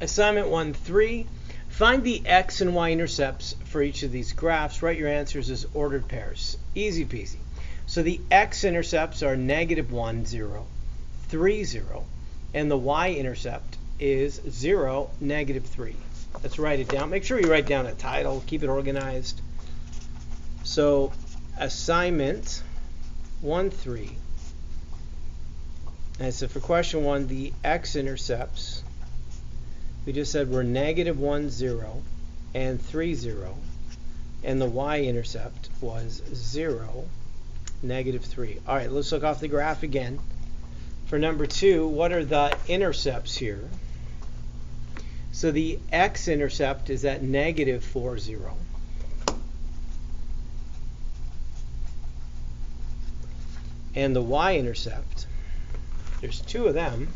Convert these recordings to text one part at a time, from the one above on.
Assignment 1-3. Find the x and y intercepts for each of these graphs. Write your answers as ordered pairs. Easy peasy. So the x intercepts are -1, 0, 3, 0, and the y-intercept is 0, -3. Let's write it down. Make sure you write down a title. Keep it organized. So assignment 1-3. And so for question 1, the x-intercepts, we just said were -1, 0, and 3, 0. And the y-intercept was 0, -3. All right, let's look off the graph again. For number 2, what are the intercepts here? So the x-intercept is at -4, 0. And the y-intercept, there's two of them.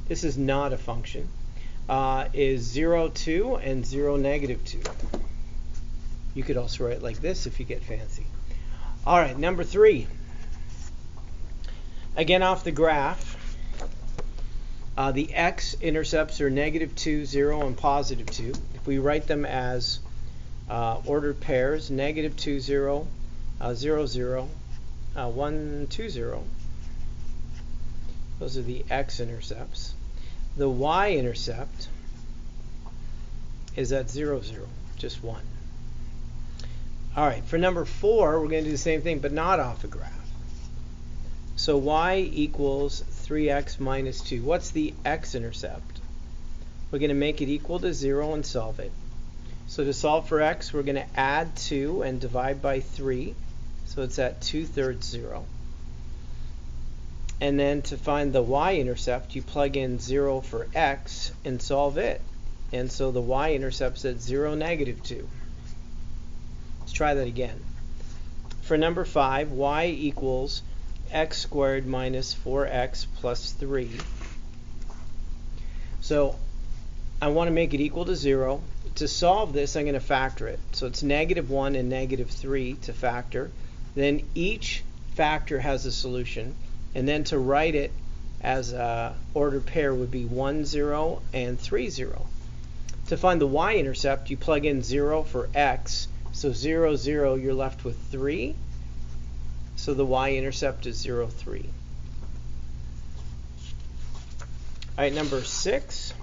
This is not a function. Is 0, 2 and 0, -2. You could also write it like this if you get fancy. All right, number 3. Again, off the graph, the x-intercepts are -2, 0, and +2. If we write them as ordered pairs, -2, 0, 0, 0, 1, 2, 0. Those are the x-intercepts. The y-intercept is at 0, 0, just 1. All right, for number 4, we're going to do the same thing, but not off a graph. So y equals 3x minus 2. What's the x-intercept? We're going to make it equal to 0 and solve it. So to solve for x, we're going to add 2 and divide by 3. So it's at 2/3, 0. And then to find the y-intercept, you plug in 0 for x and solve it. And so the y-intercept's at 0, -2. Let's try that again. For number 5, y equals x squared minus 4x plus 3. So I want to make it equal to 0. To solve this, I'm going to factor it. So it's -1 and -3 to factor. Then each factor has a solution. And then to write it as an ordered pair would be 1, 0, and 3, 0. To find the y-intercept, you plug in 0 for x. So 0, 0, you're left with 3. So the y-intercept is 0, 3. All right, number 6.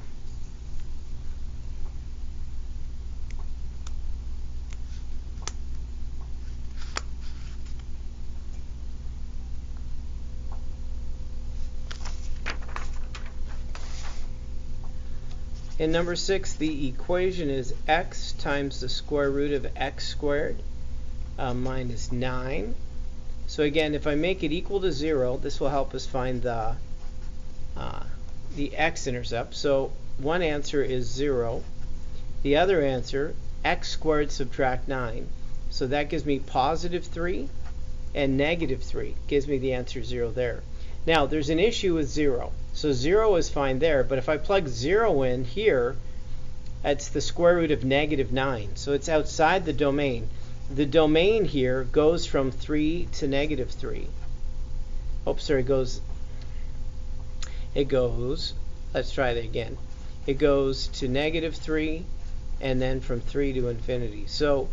In number 6, the equation is x times the square root of x squared minus 9. So again, if I make it equal to 0, this will help us find the x-intercept. So one answer is 0. The other answer, x squared subtract 9. So that gives me +3 and -3. Gives me the answer 0 there. Now, there's an issue with 0. So 0 is fine there, but if I plug 0 in here, it's the square root of -9. So it's outside the domain. The domain here goes from 3 to -3. Oh, sorry, it goes, let's try that again. It goes to -3 and then from 3 to infinity. So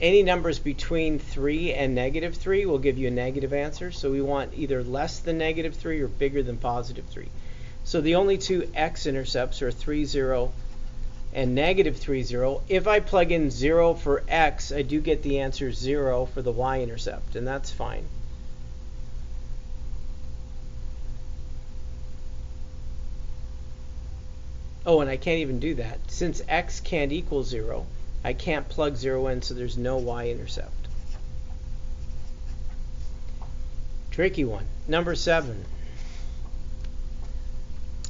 any numbers between 3 and -3 will give you a negative answer. So we want either less than -3 or bigger than +3. So the only two x-intercepts are 3, 0 and -3, 0. If I plug in 0 for x, I do get the answer 0 for the y-intercept, and that's fine. Oh, and I can't even do that. Since x can't equal 0, I can't plug 0 in, so there's no y-intercept. Tricky one. Number 7.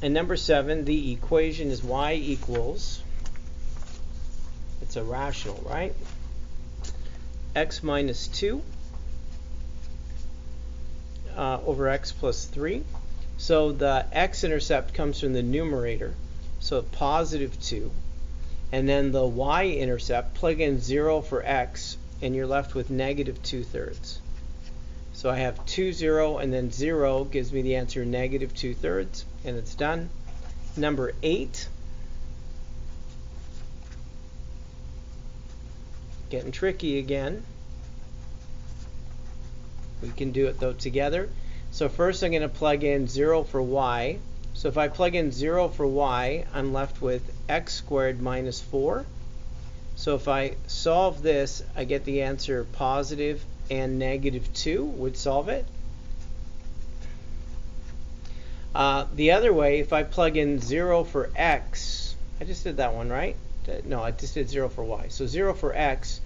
And number 7, the equation is y equals, it's a rational, right? X minus 2 over x plus 3. So the x-intercept comes from the numerator, so +2. And then the y-intercept, plug in 0 for x, and you're left with -2/3. So I have 2, 0, and then 0 gives me the answer -2/3, and it's done. Number 8. Getting tricky again. We can do it though together. So first I'm going to plug in 0 for y. So if I plug in 0 for y, I'm left with x squared minus 4. So if I solve this, I get the answer positive and negative 2 would solve it. The other way, if I plug in 0 for x, I just did that one, right? No, I just did 0 for y. So 0 for x,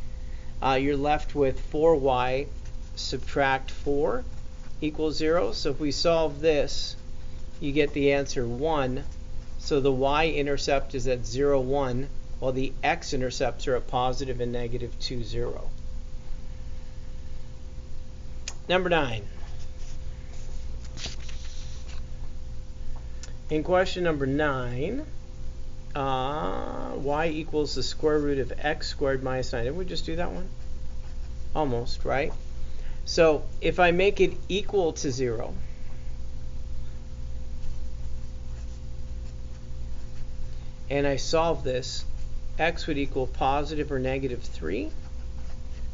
you're left with 4y subtract 4 equals 0. So if we solve this, you get the answer 1. So the y-intercept is at 0, 1, while the x-intercepts are at positive and negative 2, 0. Number 9. In question number 9, y equals the square root of x squared minus 9. Didn't we just do that one? Almost, right? So if I make it equal to 0, and I solve this, x would equal positive or negative 3.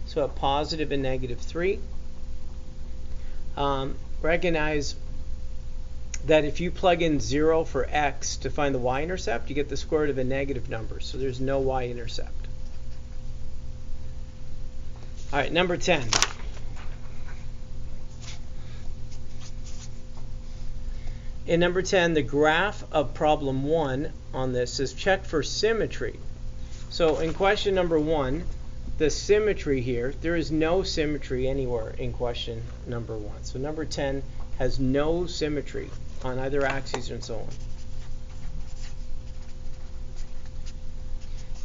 So at positive and negative 3, recognize that if you plug in 0 for x to find the y-intercept, you get the square root of a negative number. So there's no y-intercept. All right, number 10. In number 10, the graph of problem 1 on this is check for symmetry. So in question number 1, the symmetry here, there is no symmetry anywhere in question number 1. So number 10 has no symmetry on either axes and so on.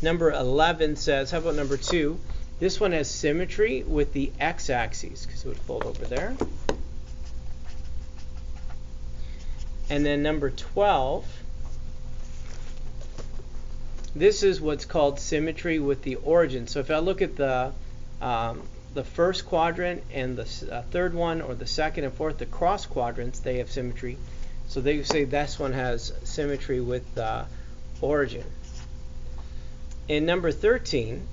Number 11 says, how about number 2? This one has symmetry with the x-axis, because it would fold over there. And then number 12, this is what's called symmetry with the origin. So if I look at the first quadrant and the third one, or the second and fourth, the cross quadrants, they have symmetry. So they say this one has symmetry with the origin. In number 13,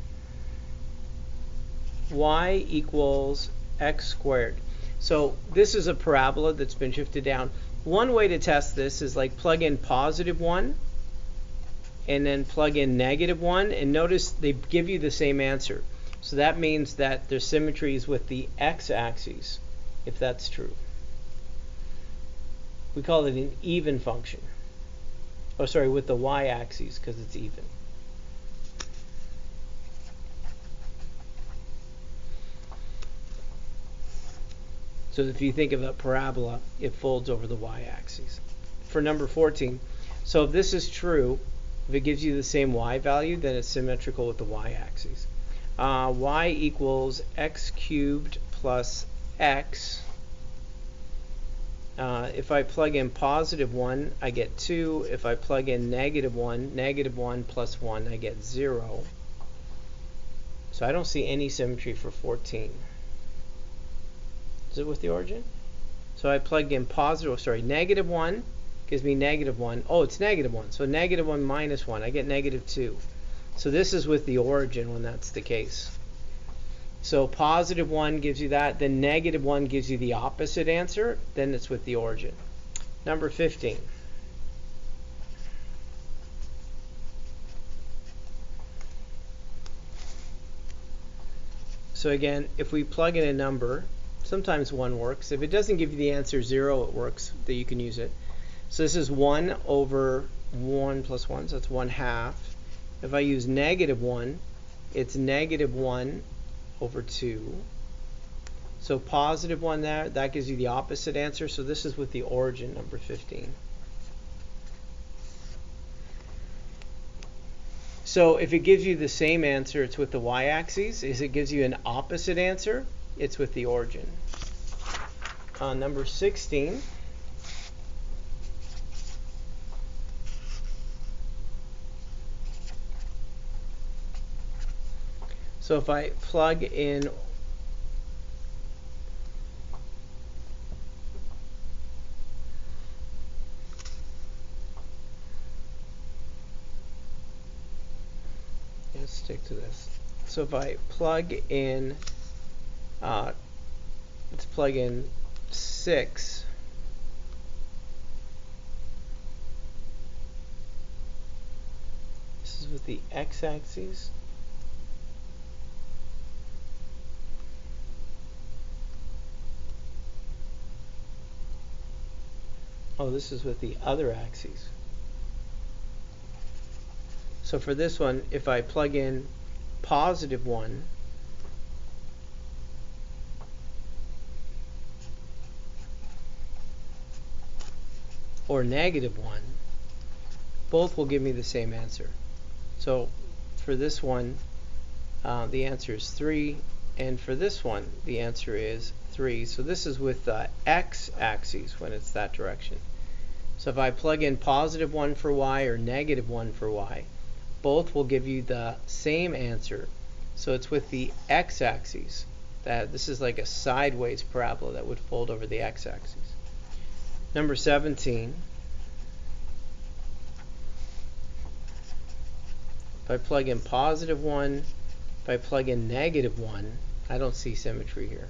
y equals x squared. So this is a parabola that's been shifted down. One way to test this is like plug in positive 1 and then plug in negative 1, and notice they give you the same answer. So that means that their symmetry is with the x-axis, if that's true. We call it an even function. Oh, sorry, with the y-axis, because it's even. So if you think of a parabola, it folds over the y-axis. For number 14, so if this is true, if it gives you the same y value, then it's symmetrical with the y-axis. Y equals x cubed plus x. If I plug in positive 1, I get 2. If I plug in negative 1 plus 1, I get 0. So I don't see any symmetry for 14. Is it with the origin? So I plug in negative 1 gives me negative 1. Oh, it's negative 1. So negative 1 minus 1, I get negative 2. So this is with the origin when that's the case. So positive 1 gives you that, then negative 1 gives you the opposite answer, then it's with the origin. Number 15. So again, if we plug in a number, sometimes 1 works. If it doesn't give you the answer 0, it works, that you can use it. So this is 1 over 1 plus 1, so that's 1/2. If I use negative 1, it's negative 1 over 2. So positive 1 there, that gives you the opposite answer. So this is with the origin, number 15. So if it gives you the same answer, it's with the y-axis. If it gives you an opposite answer, it's with the origin. Number 16. So if I plug in let's stick to this. So if I plug in, let's plug in 6. This is with the x-axis. Oh, this is with the other axes. So for this one, if I plug in +1, or -1, both will give me the same answer. So for this one, the answer is 3, and for this one, the answer is 3. So this is with the x-axis when it's that direction. So if I plug in +1 for y or -1 for y, both will give you the same answer. So it's with the x-axis. This is like a sideways parabola that would fold over the x-axis. Number 17. If I plug in +1, if I plug in -1, I don't see symmetry here.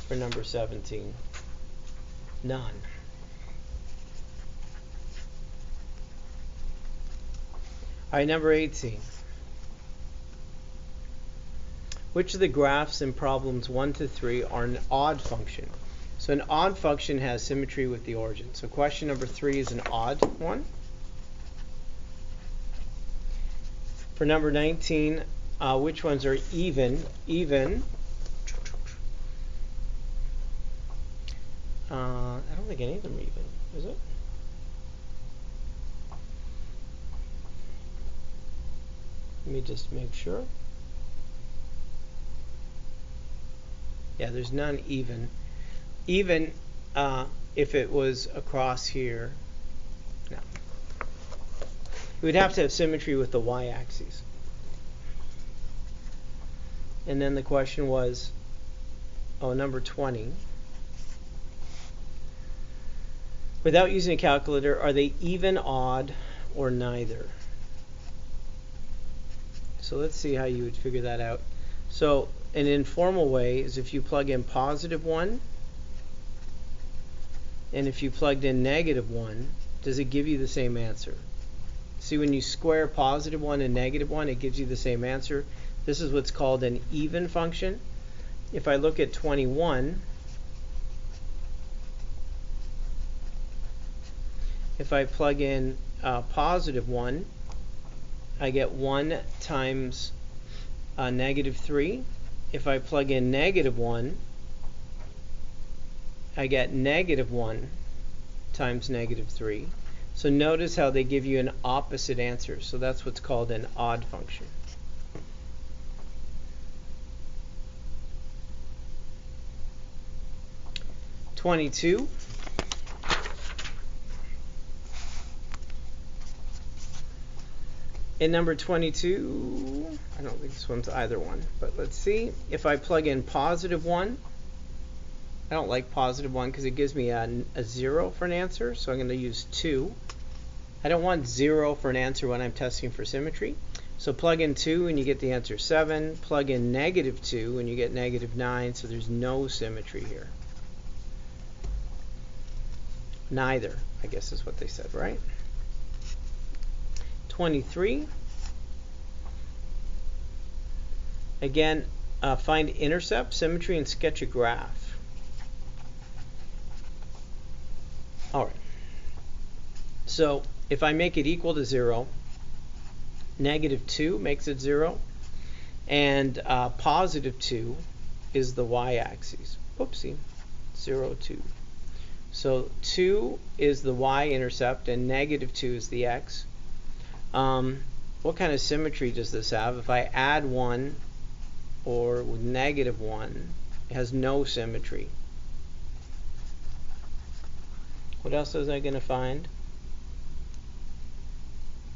For number 17, none. All right, number 18. Which of the graphs in problems 1 to 3 are an odd function? So an odd function has symmetry with the origin. So question number 3 is an odd one. For number 19, which ones are even? I don't think any of them are even, is it? Let me just make sure. Yeah, there's none even. Even if it was across here, no. We would have to have symmetry with the y-axis. And then the question was, number 20. Without using a calculator, are they even, odd, or neither? So let's see how you would figure that out. So an informal way is if you plug in +1, and if you plugged in -1, does it give you the same answer? See, when you square +1 and -1, it gives you the same answer. This is what's called an even function. If I look at 21, if I plug in +1, I get 1 times -3. If I plug in -1, I get -1 times -3. So notice how they give you an opposite answer. So that's what's called an odd function. (22). In number 22, I don't think this one's either one, but let's see. If I plug in +1, I don't like +1 because it gives me a 0 for an answer, so I'm going to use 2. I don't want 0 for an answer when I'm testing for symmetry. So plug in 2 and you get the answer 7. Plug in -2 and you get -9, so there's no symmetry here. Neither, I guess is what they said, right? 23. Again, find intercept, symmetry, and sketch a graph. All right. So if I make it equal to 0, -2 makes it 0, and +2 is the y-axis. Oopsie, 0, 2. So 2 is the y-intercept, and -2 is the x. What kind of symmetry does this have? If I add 1 or with -1, it has no symmetry. What else was I going to find?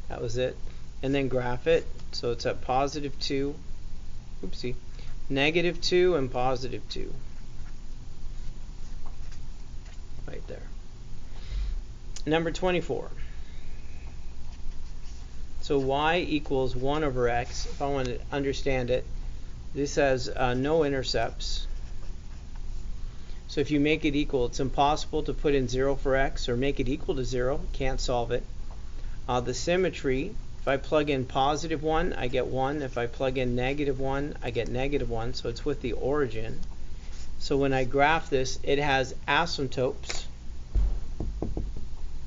That was it. And then graph it. So it's at +2, oopsie, -2 and +2. Right there. Number 24. So y equals 1 over x. If I want to understand it, this has no intercepts. So if you make it equal, it's impossible to put in 0 for x or make it equal to 0. Can't solve it. The symmetry, if I plug in positive 1, I get 1. If I plug in negative 1, I get negative 1. So it's with the origin. So when I graph this, it has asymptotes. Do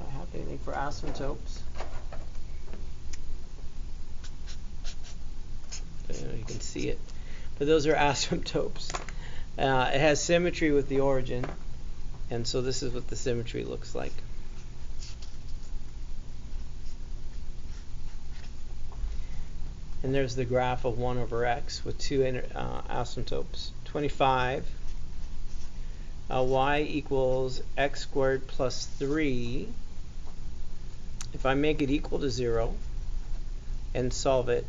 I have anything for asymptotes? You can see it. But those are asymptotes. It has symmetry with the origin. And so this is what the symmetry looks like. And there's the graph of 1 over x with two asymptotes. 25. Y equals x squared plus 3. If I make it equal to 0 and solve it,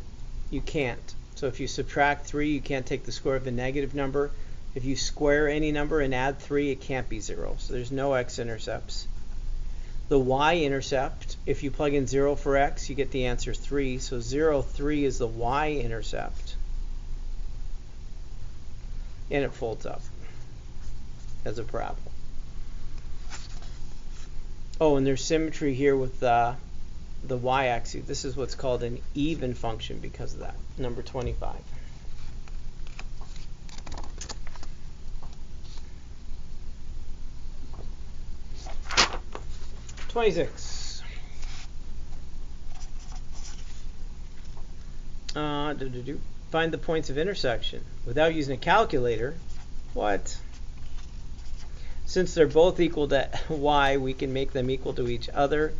you can't. So if you subtract 3, you can't take the square of a negative number. If you square any number and add 3, it can't be 0. So there's no x-intercepts. The y-intercept, if you plug in 0 for x, you get the answer 3. So 0, 3 is the y-intercept. And it folds up as a parabola. Oh, and there's symmetry here with the y-axis. This is what's called an even function because of that. Number 25. Find the points of intersection without using a calculator. What? Since they're both equal to y, we can make them equal to each other.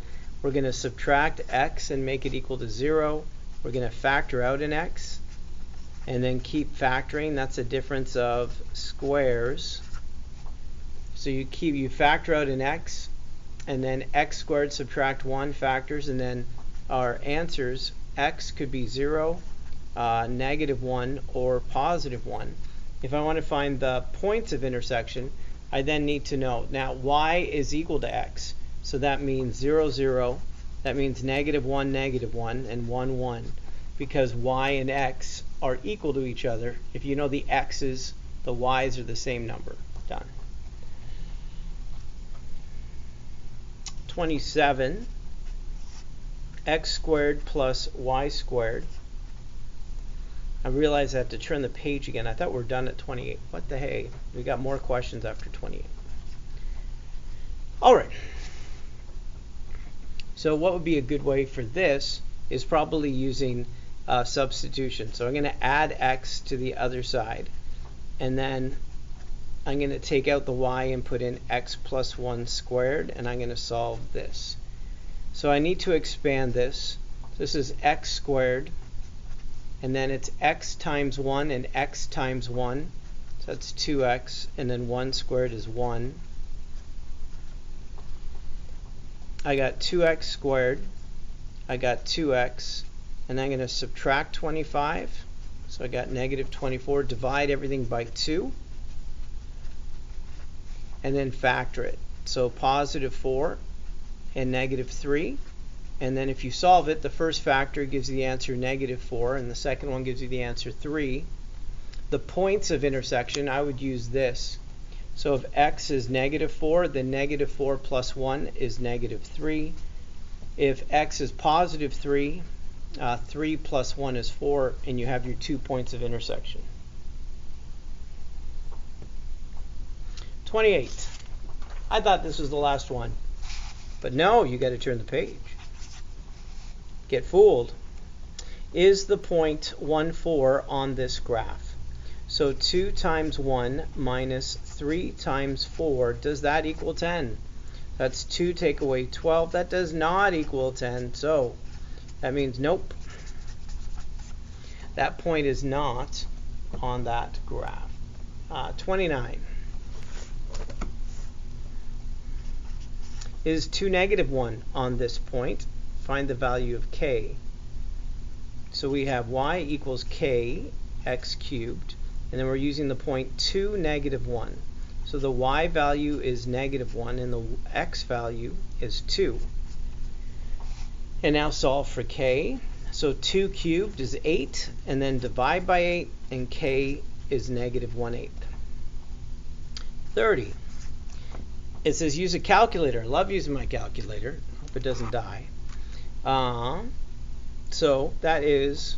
We're going to subtract x and make it equal to 0. We're going to factor out an x and then keep factoring. That's a difference of squares. So you factor out an x, and then x squared subtract 1 factors, and then our answers, x could be 0, negative 1, or positive 1. If I want to find the points of intersection, I then need to know, now y is equal to x. So that means 0, 0. That means negative 1, and 1, 1. Because y and x are equal to each other. If you know the x's, the y's are the same number. Done. 27. X squared plus y squared. I realize I have to turn the page again. I thought we were done at 28. What the hey? We got more questions after 28. All right. So what would be a good way for this is probably using substitution. So I'm going to add x to the other side, and then I'm going to take out the y and put in x plus 1 squared, and I'm going to solve this. So I need to expand this. This is x squared, and then it's x times 1 and x times 1. So that's 2x, and then 1 squared is 1. I got 2x squared. I got 2x, and I'm going to subtract 25. So I got negative 24. Divide everything by 2. And then factor it. So positive 4 and negative 3. And then if you solve it, the first factor gives you the answer negative 4, and the second one gives you the answer 3. The points of intersection, I would use this. So if x is negative 4, then negative 4 plus 1 is negative 3. If x is positive 3, 3 plus 1 is 4, and you have your 2 points of intersection. 28. I thought this was the last one. But no, you got to turn the page. Get fooled. Is the point 1, 4 on this graph? So 2 times 1 minus 3 times 4, does that equal 10? That's 2 take away 12. That does not equal 10. So that means nope. That point is not on that graph. 29. Is 2 negative 1 on this point? Find the value of k. So we have y equals k x cubed, and then we're using the point 2 negative 1. So the y value is negative 1 and the x value is 2. And now solve for k. So 2 cubed is 8, and then divide by 8, and k is negative 1/8. 30. It says use a calculator. I love using my calculator. Hope it doesn't die. So that is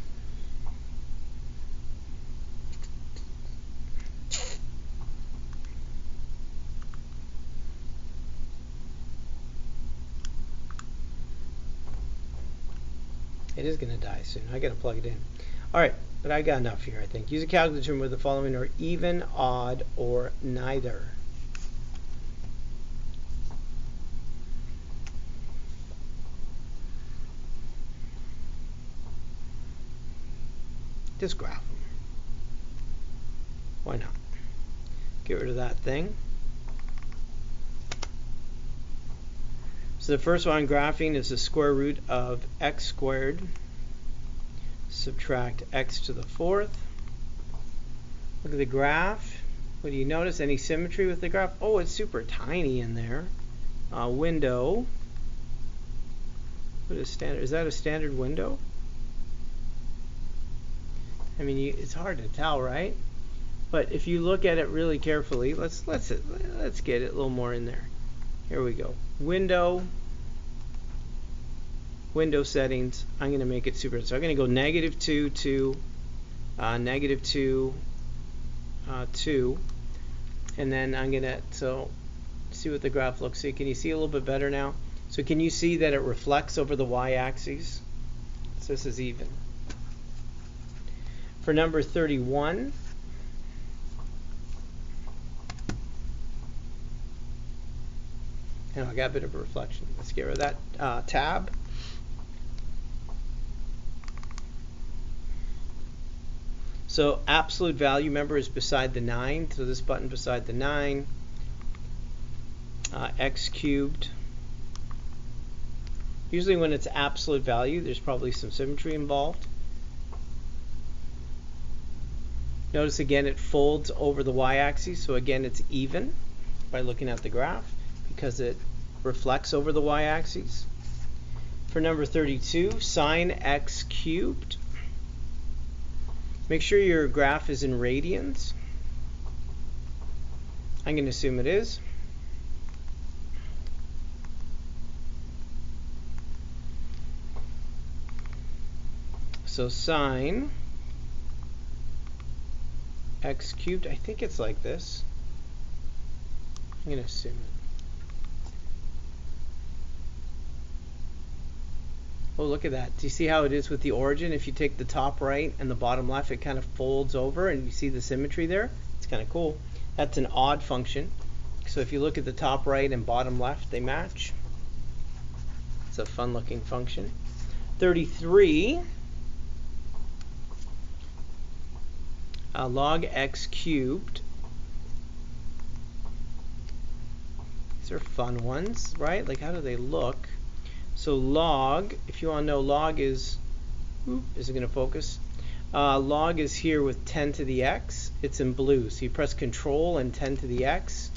it is going to die soon. I got to plug it in. All right, but I got enough here, I think. Use a calculator where the following are even, odd, or neither. Just graph them. Why not? Get rid of that thing. So the first one I'm graphing is the square root of x squared. Subtract x to the 4th. Look at the graph. What do you notice? Any symmetry with the graph? Oh, it's super tiny in there. Window. What is standard? Is that a standard window? I mean, it's hard to tell, right? But if you look at it really carefully, let's get it a little more in there. Here we go. Window settings. I'm going to make it super. So I'm going to go -2, 2, -2, 2, and then I'm going to see what the graph looks like. Can you see a little bit better now? So can you see that it reflects over the y-axis? So this is even. For number 31, and I got a bit of a reflection. Let's get rid of that tab. So absolute value, remember, is beside the 9. So this button beside the 9. X cubed. Usually when it's absolute value, there's probably some symmetry involved. Notice again it folds over the y-axis, so again it's even by looking at the graph because it reflects over the y-axis. For number 32, sine x cubed. Make sure your graph is in radians. I'm going to assume it is. So sine x cubed, I think it's like this. I'm going to assume it. Oh, look at that. Do you see how it is with the origin? If you take the top right and the bottom left, it kind of folds over and you see the symmetry there. It's kind of cool. That's an odd function. So if you look at the top right and bottom left, they match. It's a fun looking function. 33. Log x cubed. These are fun ones, right? Like, how do they look? So log, if you want to know, log is it going to focus? Log is here with 10 to the x. It's in blue. So you press Control and 10 to the x.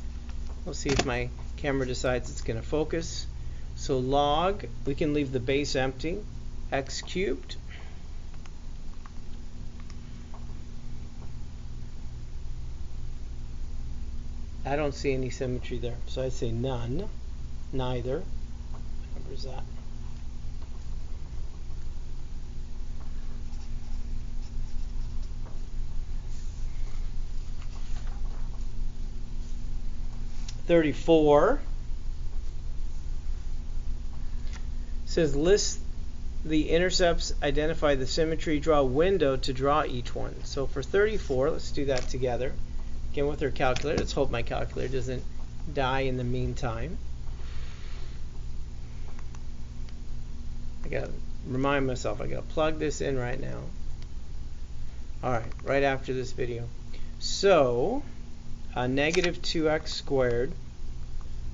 We'll see if my camera decides it's going to focus. So log, we can leave the base empty. X cubed. I don't see any symmetry there, so I'd say none, neither. What number is that? $34 says list the intercepts, identify the symmetry, draw a window to draw each one. So for 34, let's do that together. Again with our calculator. Let's hope my calculator doesn't die in the meantime. I gotta remind myself I gotta plug this in right now. Alright, right after this video. So negative 2x squared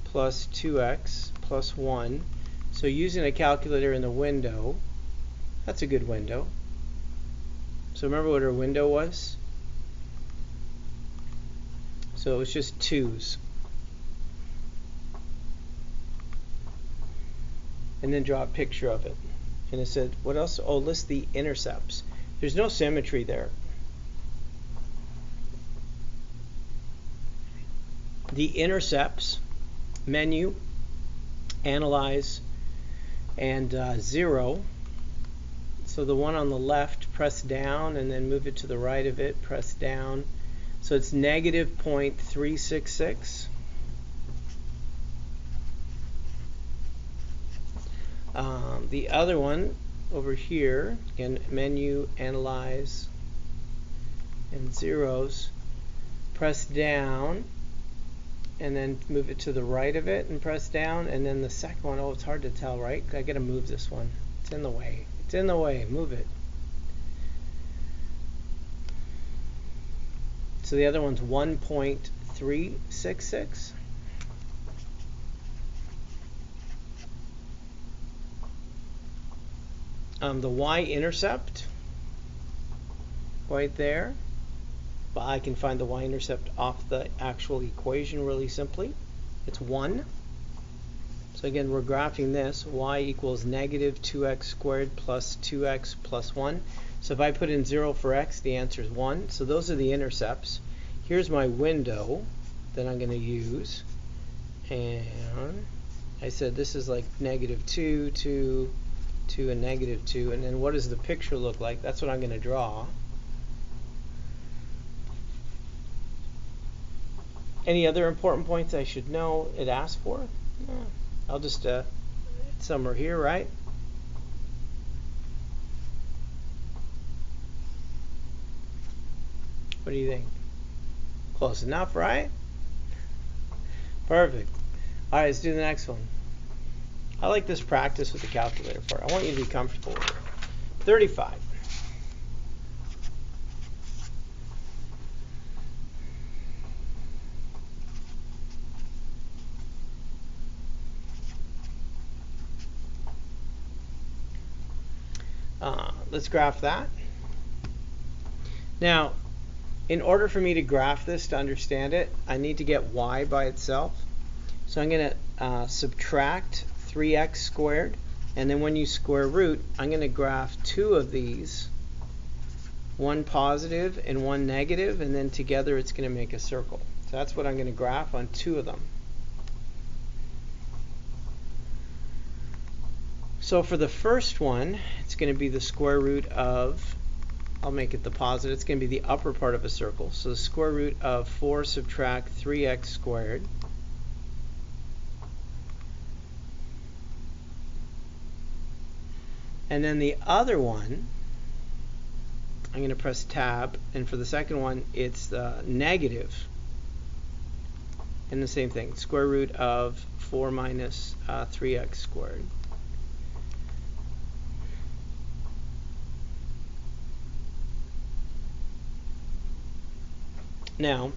plus 2x plus 1. So using a calculator in the window, that's a good window. So remember what our window was? So it was just 2's. And then draw a picture of it. And it said, what else? Oh, list the intercepts. There's no symmetry there. The intercepts, menu, analyze, and 0. So the one on the left, press down and then move it to the right of it, press down. So it's negative 0.366. The other one over here, again, menu, analyze, and zeros, press down and then move it to the right of it and press down. And then the second one, oh, it's hard to tell, right? I gotta move this one. It's in the way. It's in the way. Move it. So the other one's 1.366. The y-intercept right there. Well, I can find the y-intercept off the actual equation really simply. It's 1. So again, we're graphing this. Y equals negative 2x squared plus 2x plus 1. So if I put in 0 for x, the answer is 1. So those are the intercepts. Here's my window that I'm going to use. And I said this is like negative 2, 2, 2, and negative 2. And then what does the picture look like? That's what I'm going to draw. Any other important points I should know it asked for? No. I'll just, it's somewhere here, right? What do you think? Close enough, right? Perfect. All right, let's do the next one. I like this practice with the calculator part. I want you to be comfortable with it. 35. Let's graph that. Now, in order for me to graph this to understand it, I need to get y by itself. So I'm going to subtract 3x squared, and then when you square root, I'm going to graph 2 of these, one positive and one negative, and then together it's going to make a circle. So that's what I'm going to graph on 2 of them. So for the first one, it's going to be the square root of, I'll make it the positive, it's going to be the upper part of a circle. So the square root of 4 subtract 3x squared. And then the other one, I'm going to press tab, and for the second one, it's negative. And the same thing, square root of 4 minus 3x squared. Now,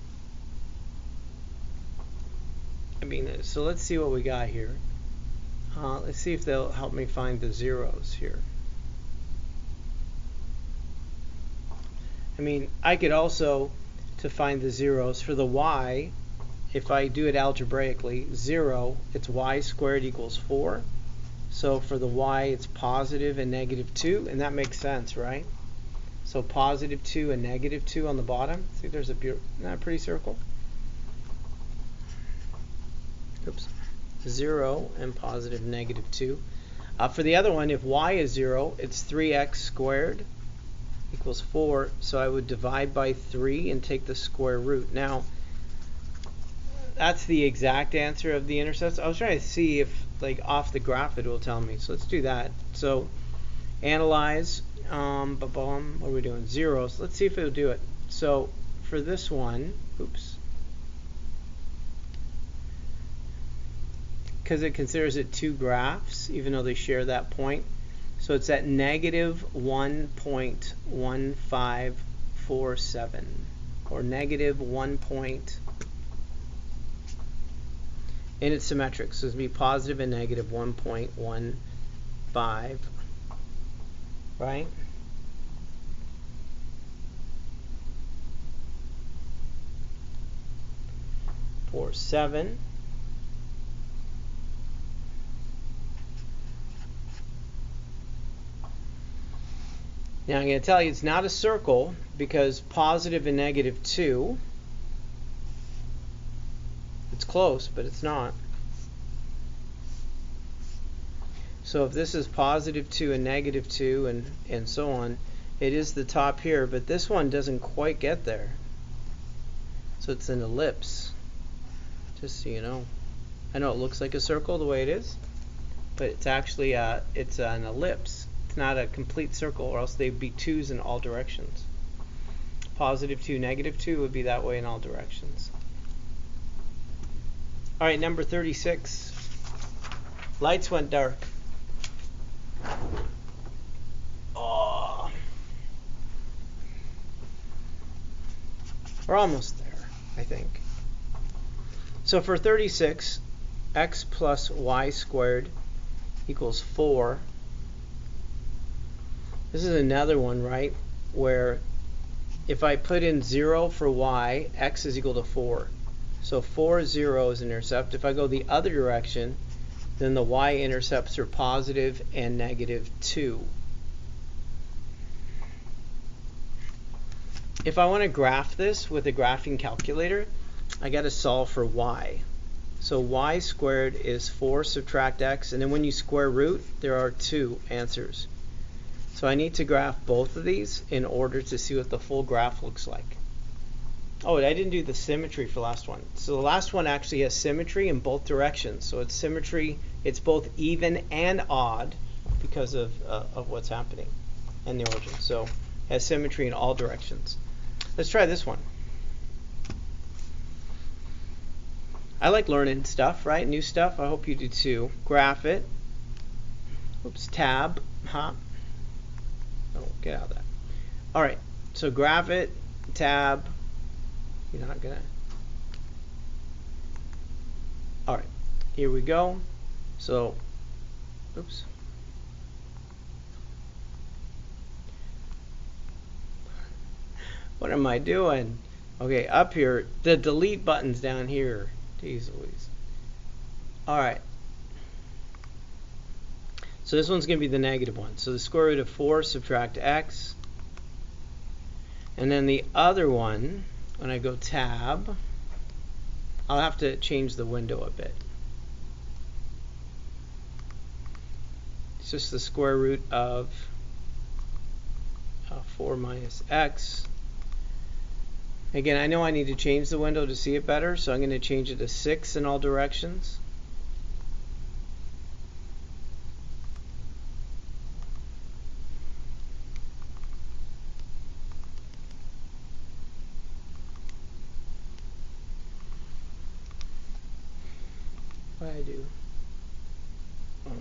so let's see what we got here. Let's see if they'll help me find the zeros here. I could also, to find the zeros, for the y, if I do it algebraically, 0, it's y squared equals 4. So for the y, it's positive and negative 2, and that makes sense, right? So positive 2 and negative 2 on the bottom. See, there's a pretty circle. Oops. 0 and positive negative 2. For the other one, if y is 0, it's 3x squared equals 4. So I would divide by 3 and take the square root. Now, that's the exact answer of the intercepts. I was trying to see if, like, off the graph it will tell me. So let's do that. So analyze. What are we doing? Zeros. Let's see if it'll do it. So for this one, oops, because it considers it 2 graphs, even though they share that point. So it's at negative 1.1547, or negative 1. And it's symmetric, so it's going to be positive and negative 1.15, right? For 7. Now I'm going to tell you it's not a circle because positive and negative 2, it's close, but it's not. So if this is positive 2 and negative 2 and so on, it is the top here, but this one doesn't quite get there. So it's an ellipse, just so you know. I know it looks like a circle the way it is, but it's actually it's an ellipse. It's not a complete circle, or else they'd be 2's in all directions. Positive 2, negative 2 would be that way in all directions. All right, number 36. Lights went dark. Oh. We're almost there, I think. So for 36, x plus y squared equals 4. This is another one, right, where if I put in 0 for y, x is equal to 4. So 4, 0 is an intercept. If I go the other direction, then the y-intercepts are positive and negative 2. If I want to graph this with a graphing calculator, I got to solve for y. So y squared is 4 subtract x, and then when you square root, there are 2 answers. So I need to graph both of these in order to see what the full graph looks like. Oh, I didn't do the symmetry for the last one. So the last one actually has symmetry in both directions. So it's symmetry, it's both even and odd because of what's happening and the origin. So it has symmetry in all directions. Let's try this one. I like learning stuff, right? New stuff. I hope you do too. Graph it. Oops, tab. Oh, get out of that. All right, so graph it, tab. You're not gonna. All right, here we go. So, oops. What am I doing? Okay, up here, the delete button's down here. Jeez Louise. All right. So this one's going to be the negative one. So the square root of 4 subtract x. And then the other one, when I go tab, I'll have to change the window a bit. It's just the square root of 4 minus x. Again, I know I need to change the window to see it better, so I'm going to change it to 6 in all directions. What do I do? Oh.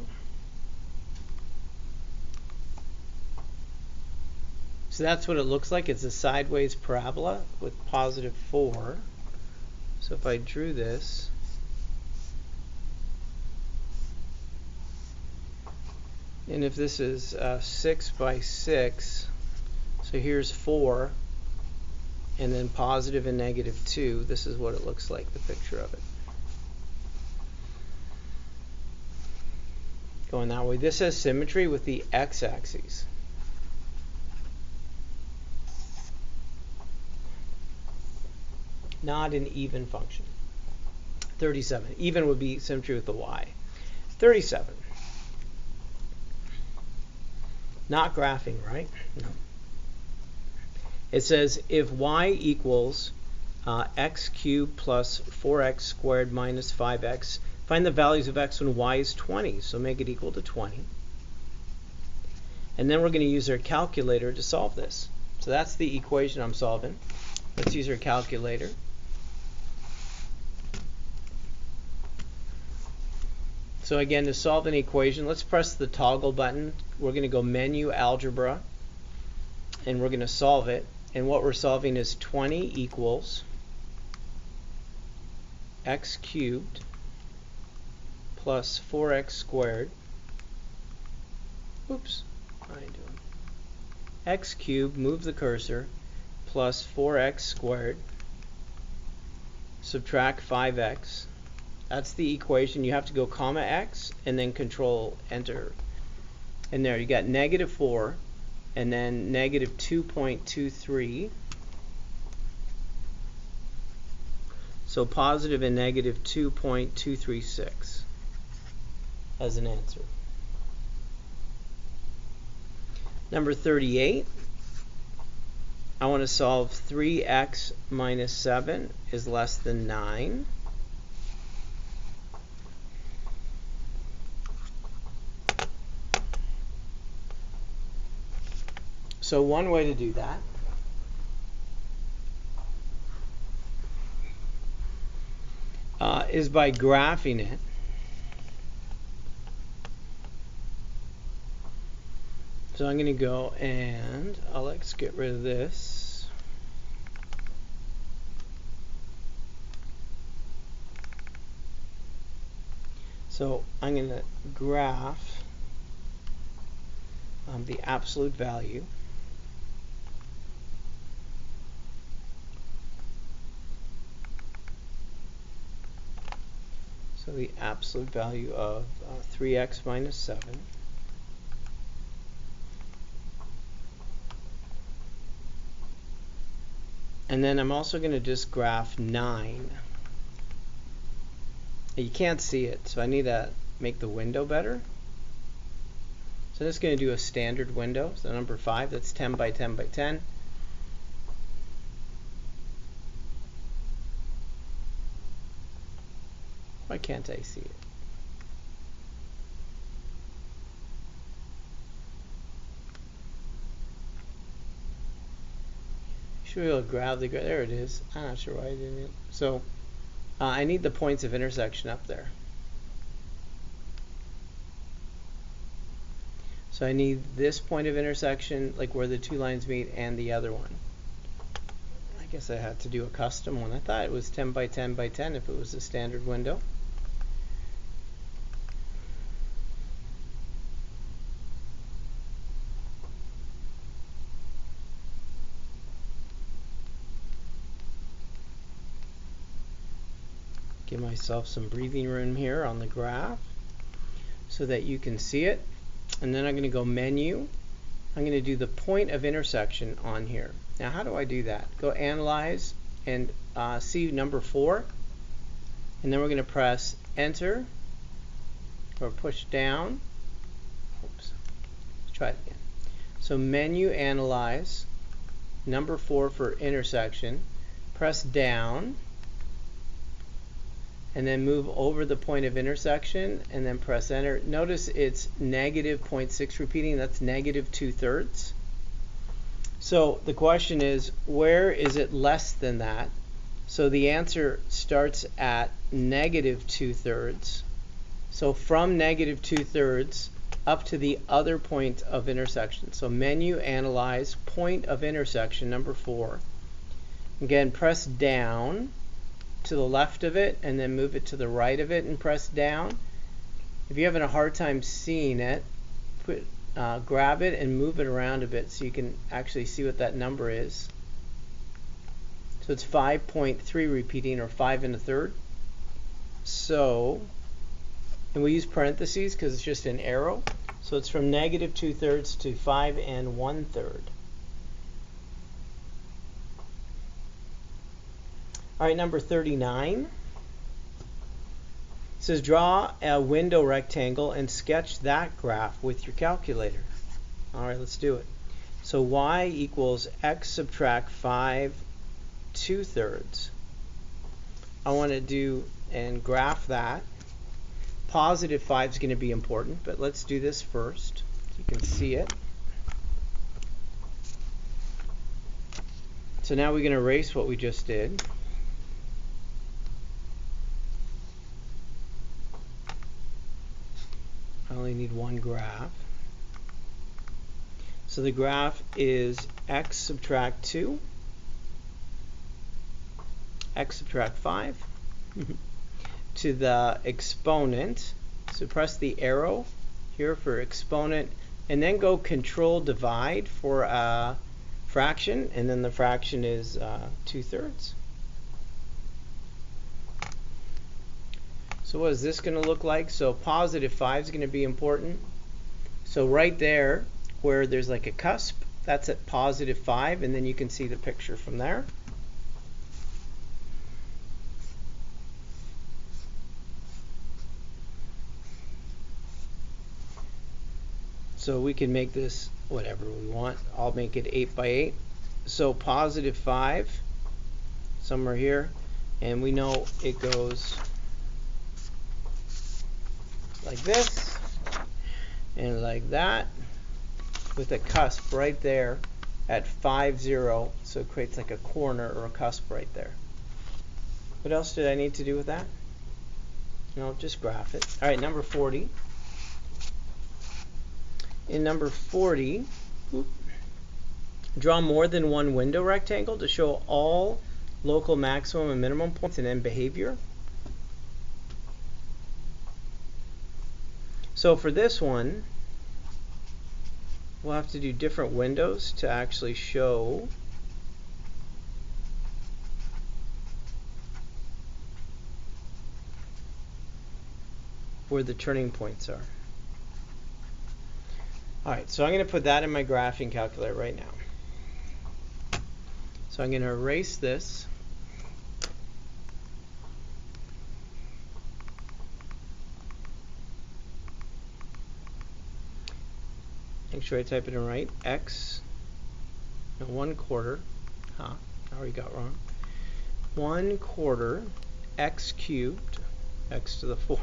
So that's what it looks like. It's a sideways parabola with positive 4. So if I drew this, and if this is 6 by 6, so here's 4, and then positive and negative 2, this is what it looks like, the picture of it. Going that way. This has symmetry with the x-axis. Not an even function. 37. Even would be symmetry with the y. 37. Not graphing, right? No. It says if y equals x cubed plus 4x squared minus 5x, find the values of x when y is 20. So make it equal to 20. And then we're going to use our calculator to solve this. So that's the equation I'm solving. Let's use our calculator. So again, to solve an equation, let's press the toggle button. We're going to go menu algebra, and we're going to solve it. And what we're solving is 20 equals x cubed plus 4x squared. Oops, what am I doing? X cubed, move the cursor, plus 4x squared, subtract 5x. That's the equation. You have to go comma x and then control enter. And there you got negative 4 and then negative 2.23. So positive and negative 2.236 as an answer. Number 38, I want to solve 3x minus 7 is less than 9. So one way to do that is by graphing it. So I'm going to go and let's get rid of this. So I'm going to graph the absolute value. So the absolute value of 3x minus 7. And then I'm also going to just graph 9. You can't see it, so I need to make the window better. So I'm just going to do a standard window. So number 5, that's 10 by 10 by 10. Why can't I see it? Should be able to grab the, there it is. I'm not sure why I didn't. So I need the points of intersection up there. So I need this point of intersection, like where the two lines meet, and the other one. I guess I had to do a custom one. I thought it was 10 by 10 by 10 if it was a standard window. Give myself some breathing room here on the graph so that you can see it. And then I'm going to go menu. I'm going to do the point of intersection on here. Now how do I do that? Go analyze and see number 4. And then we're going to press enter or push down. Oops. Let's try it again. So menu, analyze, number 4 for intersection. Press down. And then move over the point of intersection and then press enter. Notice it's negative 0.6 repeating. That's negative 2/3. So the question is, where is it less than that? So the answer starts at negative 2/3. So from negative 2/3 up to the other point of intersection. So menu, analyze, point of intersection, number 4. Again, press down to the left of it and then move it to the right of it and press down. If you're having a hard time seeing it, grab it and move it around a bit so you can actually see what that number is. So it's 5.3 repeating, or 5 1/3. So, and we use parentheses because it's just an arrow. So it's from negative 2/3 to 5 1/3. All right, number 39. It says draw a window rectangle and sketch that graph with your calculator. All right, let's do it. So y equals x subtract 5 2/3. I want to do and graph that. Positive 5 is going to be important, but let's do this first so you can see it. So now we're going to erase what we just did. I only need one graph. So the graph is x subtract 2, x subtract 5 to the exponent. So press the arrow here for exponent and then go control divide for a fraction, and then the fraction is 2/3. So what is this going to look like? So positive 5 is going to be important. So right there, where there's like a cusp. That's at +5, and then you can see the picture from there. So we can make this whatever we want. I'll make it 8 by 8. So +5 somewhere here, and we know it goes like this and like that, with a cusp right there at 5, 0, so it creates like a corner or a cusp right there. What else did I need to do with that? No, just graph it. All right, number 40. In number 40, draw more than one window rectangle to show all local maximum and minimum points in end behavior. So for this one, we'll have to do different windows to actually show where the turning points are. Alright, so I'm going to put that in my graphing calculator right now. So I'm going to erase this. Make sure I type it in right. X, no, 1/4. I already got wrong. 1/4 x cubed, x to the 4th.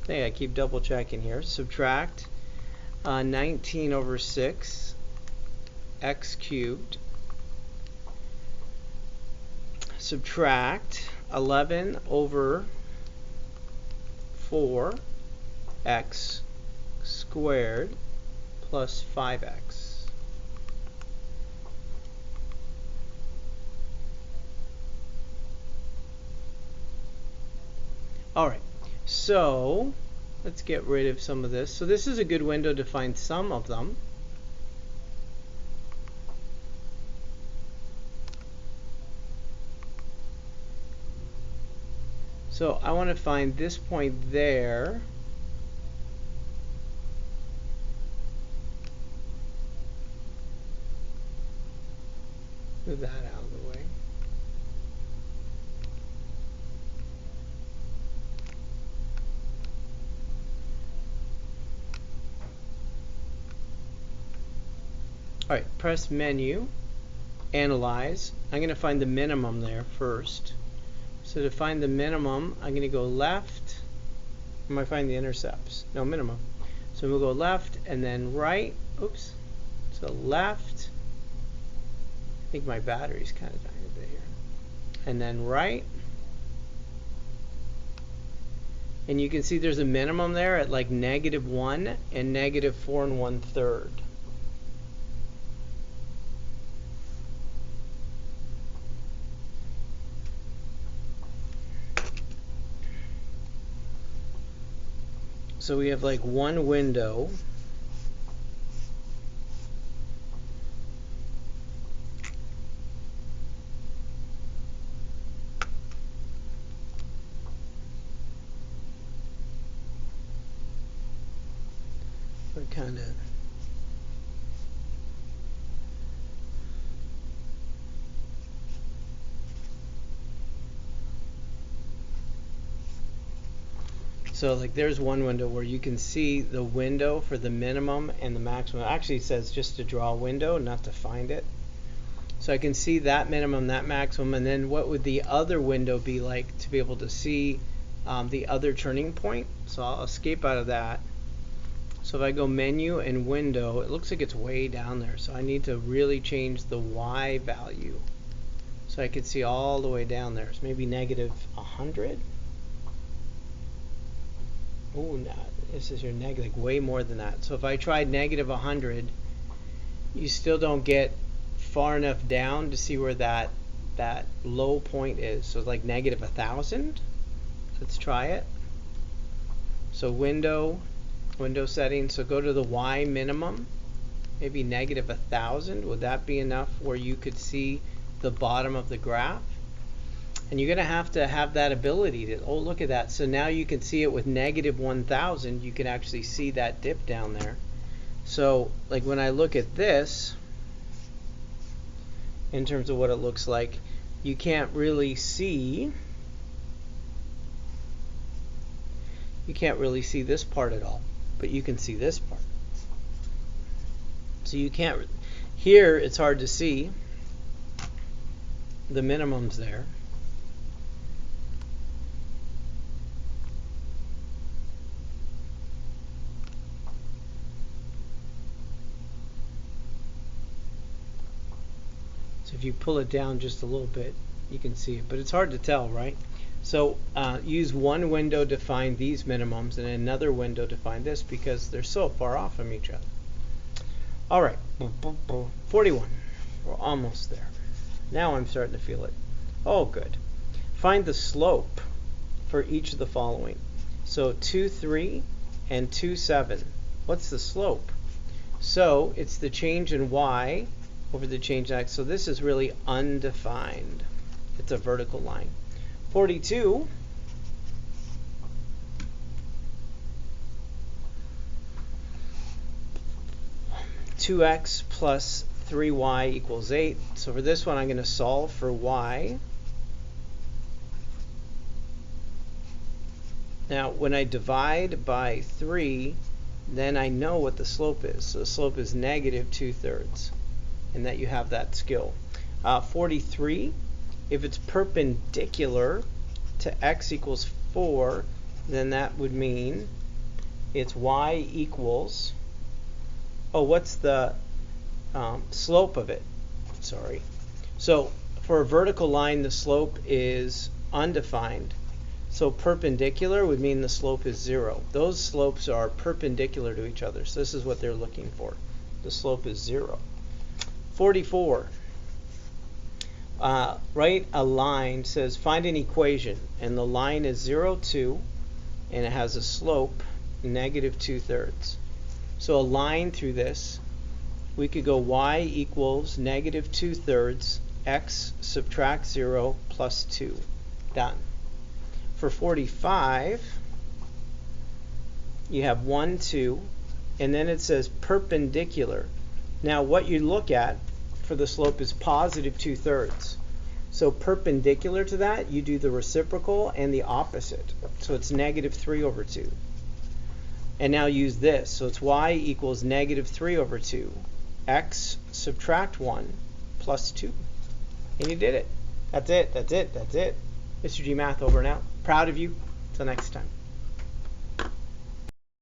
Hey, I keep double checking here. Subtract 19 over 6 x cubed. Subtract 11 over 4 x squared plus 5x. Alright, so let's get rid of some of this. So this is a good window to find some of them. So I want to find this point there. Move that out of the way. Alright, press menu, analyze. I'm going to find the minimum there first. So to find the minimum, I'm going to go left. I might find the intercepts. No, minimum. So we'll go left and then right. Oops. So left. I think my battery's kind of dying a bit here. And then right. And you can see there's a minimum there at like -1 and -4 1/3. So we have like one window. We're kind of so like there's one window where you can see the window for the minimum and the maximum. It actually says just to draw a window, not to find it. So I can see that minimum, that maximum, and then what would the other window be like to be able to see the other turning point. So I'll escape out of that. So if I go menu and window, it looks like it's way down there. So I need to really change the Y value so I can see all the way down there. So maybe -100. Oh, no, this is your negative, like way more than that. So if I tried -100, you still don't get far enough down to see where that low point is. So it's like -1000. Let's try it. So window settings. So go to the Y minimum, maybe -1000. Would that be enough where you could see the bottom of the graph? And you're going to have that ability to, oh, look at that. So now you can see it with -1000. You can actually see that dip down there. So like when I look at this, in terms of what it looks like, you can't really see this part at all, but you can see this part. So you can't, here it's hard to see the minimums there. So if you pull it down just a little bit, you can see it, but it's hard to tell, right? So use one window to find these minimums and another window to find this because they're so far off from each other. All right, 41. We're almost there. Now I'm starting to feel it. Oh, good. Find the slope for each of the following. So 2, 3, and 2, 7. What's the slope? So it's the change in y over the change in x. So this is really undefined. It's a vertical line. 42. (2x plus 3y equals 8). So for this one, I'm going to solve for y. Now, when I divide by 3, then I know what the slope is. So the slope is negative 2/3, and that you have that skill. 43, if it's perpendicular to x equals 4, then that would mean it's y equals, oh, what's the slope of it? Sorry. So for a vertical line, the slope is undefined. So perpendicular would mean the slope is 0. Those slopes are perpendicular to each other. So this is what they're looking for. The slope is 0. 44. Write a line, says find an equation, and the line is 0, 2, and it has a slope negative 2/3. So a line through this, we could go y equals negative 2/3, x subtract 0 plus 2. Done. For 45, you have 1, 2, and then it says perpendicular. Now what you look at for the slope is positive 2/3. So perpendicular to that, you do the reciprocal and the opposite. So it's negative 3/2. And now use this. So it's y equals negative 3/2. X subtract 1 plus 2. And you did it. That's it. That's it. That's it. Mr. G Math over and out. Proud of you. Till next time.